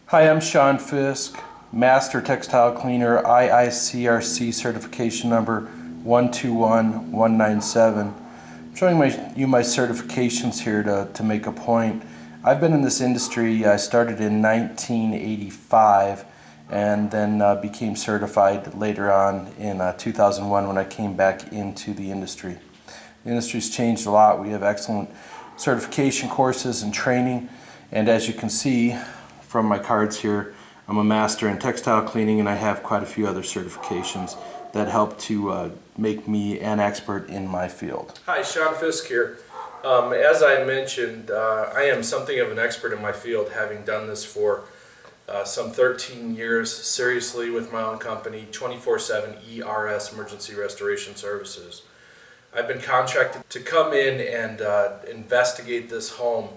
Hi, I'm Sean Fisk, Master Textile Cleaner, IICRC certification number 121197. I'm showing you my certifications here to make a point. I've been in this industry, I started in 1985 and then became certified later on in 2001 when I came back into the industry. The industry's changed a lot. We have excellent certification courses and training, and as you can see from my cards here, I'm a master in textile cleaning and I have quite a few other certifications that help to make me an expert in my field. Hi, Sean Fisk here. As I mentioned, I am something of an expert in my field, having done this for some 13 years seriously with my own company, 24/7 ERS, Emergency Restoration Services. I've been contracted to come in and investigate this home,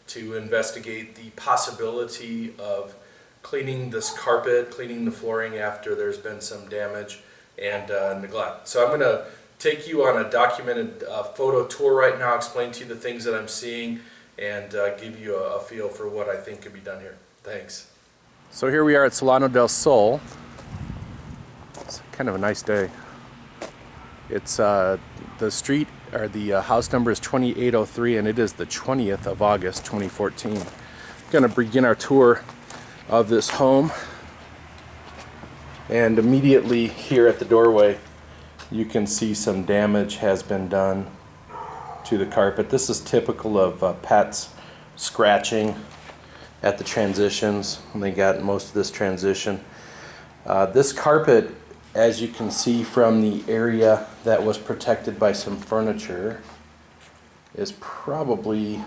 to investigate the possibility of cleaning this carpet, cleaning the flooring after there's been some damage and neglect. So I'm going to take you on a documented photo tour right now, explain to you the things that I'm seeing, and give you a feel for what I think could be done here. Thanks. So here we are at Solano del Sol. It's kind of a nice day. It's the street, or the house number is 2803, and it is the 20th of August 2014. I'm going to begin our tour of this home, and immediately here at the doorway you can see some damage has been done to the carpet. This is typical of pets scratching at the transitions, and they got most of this transition. This carpet, as you can see from the area that was protected by some furniture, is probably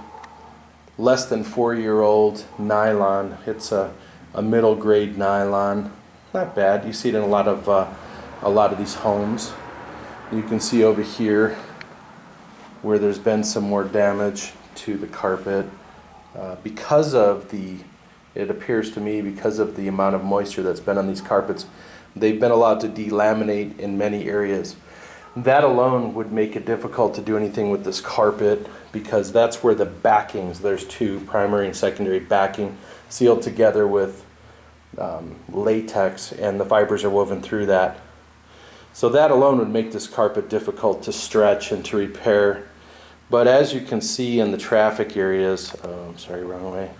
less than 4-year-old nylon. It's a middle grade nylon. Not bad. You see it in a lot of these homes. You can see over here where there's been some more damage to the carpet because of it appears to me, because of the amount of moisture that's been on these carpets. They've been allowed to delaminate in many areas. That alone would make it difficult to do anything with this carpet, because that's where the backings, there's two primary and secondary backing sealed together with latex, and the fibers are woven through that. So that alone would make this carpet difficult to stretch and to repair. But as you can see in the traffic areas, wrong way.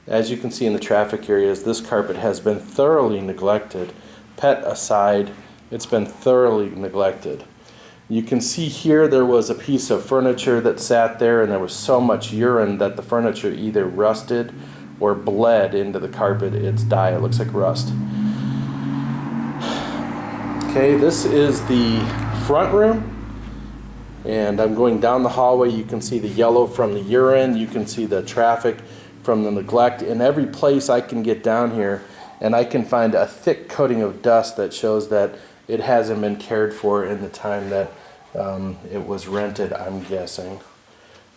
As you can see in the traffic areas, this carpet has been thoroughly neglected. Pet aside, it's been thoroughly neglected. You can see here there was a piece of furniture that sat there, and there was so much urine that the furniture either rusted or bled into the carpet. It's dye, it looks like rust. Okay, this is the front room, and I'm going down the hallway. You can see the yellow from the urine, you can see the traffic from the neglect. In every place I can get down here, and I can find a thick coating of dust that shows that it hasn't been cared for in the time that it was rented, I'm guessing.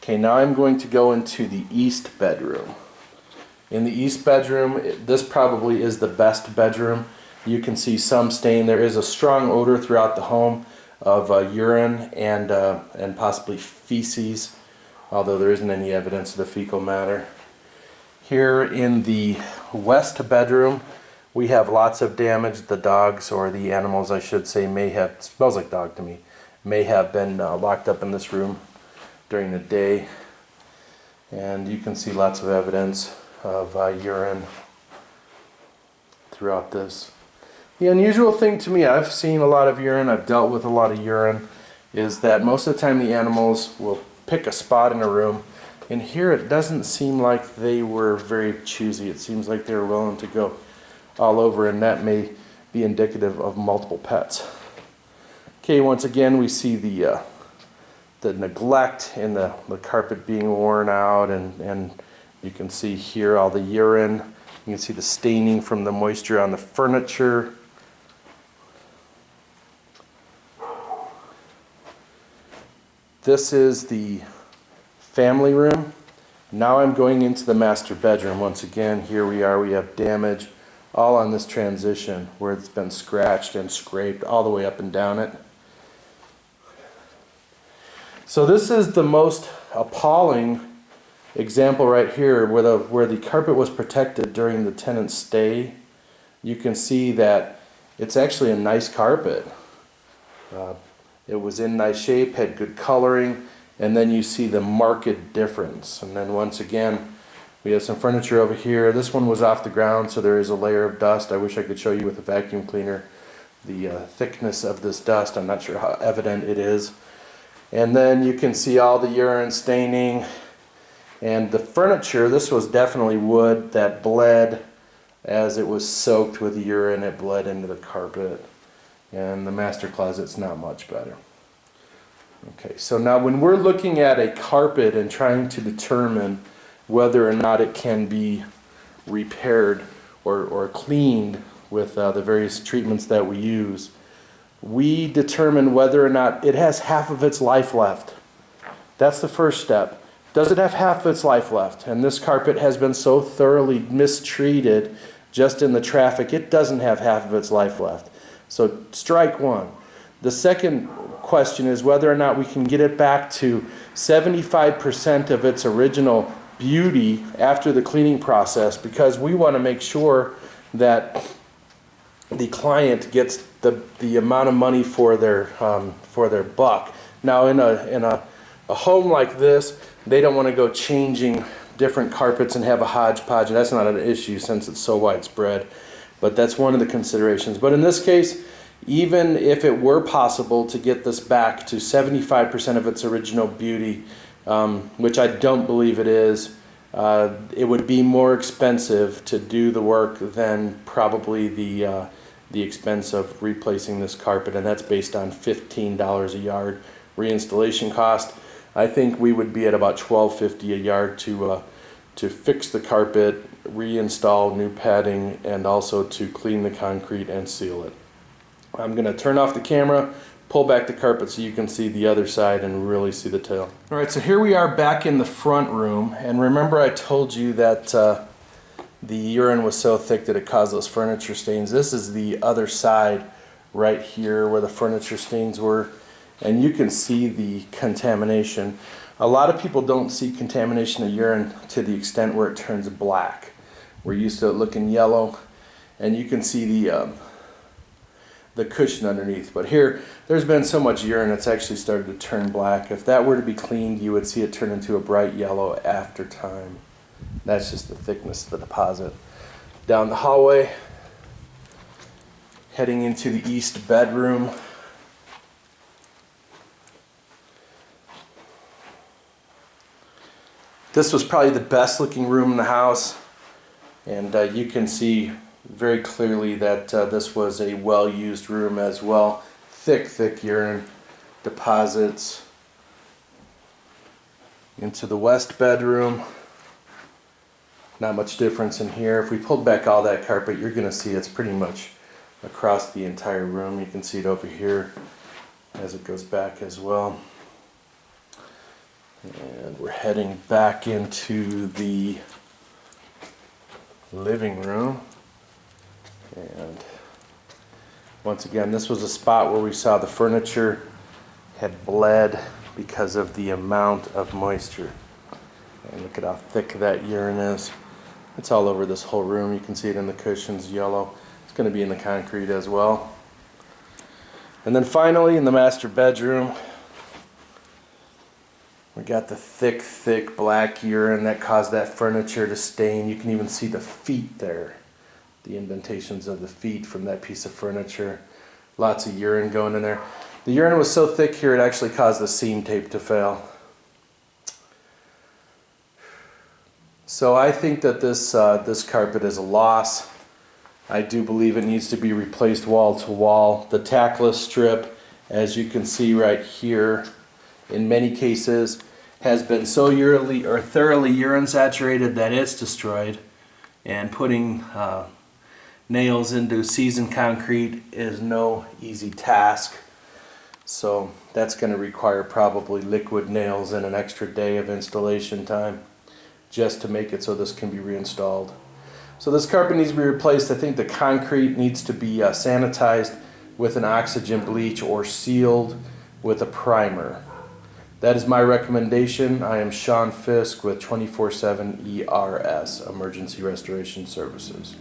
Okay, now I'm going to go into the east bedroom. In the east bedroom, this probably is the best bedroom. You can see some stain. There is a strong odor throughout the home of urine and possibly feces, although there isn't any evidence of the fecal matter. Here in the west bedroom, we have lots of damage. The dogs, or the animals I should say, may have, smells like dog to me, may have been locked up in this room during the day. And you can see lots of evidence of urine throughout this. The unusual thing to me, I've seen a lot of urine, I've dealt with a lot of urine, is that most of the time the animals will pick a spot in a room. And here it doesn't seem like they were very choosy. It seems like they were willing to go all over, and that may be indicative of multiple pets. Okay, once again we see the neglect in the carpet being worn out, and you can see here all the urine. You can see the staining from the moisture on the furniture. This is the family room. Now I'm going into the master bedroom. Once again, here we are. We have damage all on this transition where it's been scratched and scraped all the way up and down it. So this is the most appalling example right here where the carpet was protected during the tenant's stay, you can see that it's actually a nice carpet. It was in nice shape, had good coloring, and then you see the marked difference. And then once again, we have some furniture over here. This one was off the ground, so there is a layer of dust. I wish I could show you with a vacuum cleaner the thickness of this dust. I'm not sure how evident it is. And then you can see all the urine staining. And the furniture, this was definitely wood that bled as it was soaked with urine. It bled into the carpet. And the master closet's not much better. Okay, so now when we're looking at a carpet and trying to determine whether or not it can be repaired or cleaned with the various treatments that we use, we determine whether or not it has half of its life left. That's the first step. Does it have half of its life left? And this carpet has been so thoroughly mistreated just in the traffic, it doesn't have half of its life left. So strike one. The second question is whether or not we can get it back to 75% of its original beauty after the cleaning process, because we want to make sure that the client gets the amount of money for their buck. Now in a home like this, they don't want to go changing different carpets and have a hodgepodge, and that's not an issue since it's so widespread, but that's one of the considerations. But in this case, even if it were possible to get this back to 75% of its original beauty, which I don't believe it is, it would be more expensive to do the work than probably the expense of replacing this carpet, and that's based on $15 a yard reinstallation cost. I think we would be at about $12.50 a yard to fix the carpet, reinstall new padding, and also to clean the concrete and seal it. I'm going to turn off the camera, pull back the carpet so you can see the other side and really see the tail. All right, so here we are back in the front room, and remember I told you that the urine was so thick that it caused those furniture stains. This is the other side right here where the furniture stains were, and you can see the contamination. A lot of people don't see contamination of urine to the extent where it turns black. We're used to it looking yellow, and you can see the cushion underneath. But here, there's been so much urine it's actually started to turn black. If that were to be cleaned, you would see it turn into a bright yellow after time. That's just the thickness of the deposit. Down the hallway, heading into the east bedroom. This was probably the best looking room in the house, and you can see very clearly that this was a well-used room as well. Thick urine deposits. Into the west bedroom. Not much difference in here. If we pulled back all that carpet, you're going to see it's pretty much across the entire room. You can see it over here as it goes back as well. And we're heading back into the living room. And once again, this was a spot where we saw the furniture had bled because of the amount of moisture. And look at how thick that urine is. It's all over this whole room. You can see it in the cushions, yellow. It's going to be in the concrete as well. And then finally, in the master bedroom, we got the thick black urine that caused that furniture to stain. You can even see the feet there. The indentations of the feet from that piece of furniture. Lots of urine going in there. The urine was so thick here it actually caused the seam tape to fail. So I think that this carpet is a loss. I do believe it needs to be replaced wall to wall. The tackless strip, as you can see right here, in many cases has been so thoroughly urine saturated that it's destroyed, and putting nails into seasoned concrete is no easy task. So that's going to require probably liquid nails and an extra day of installation time just to make it so this can be reinstalled. So this carpet needs to be replaced. I think the concrete needs to be sanitized with an oxygen bleach or sealed with a primer. That is my recommendation. I am Sean Fisk with 24/7 ERS, Emergency Restoration Services.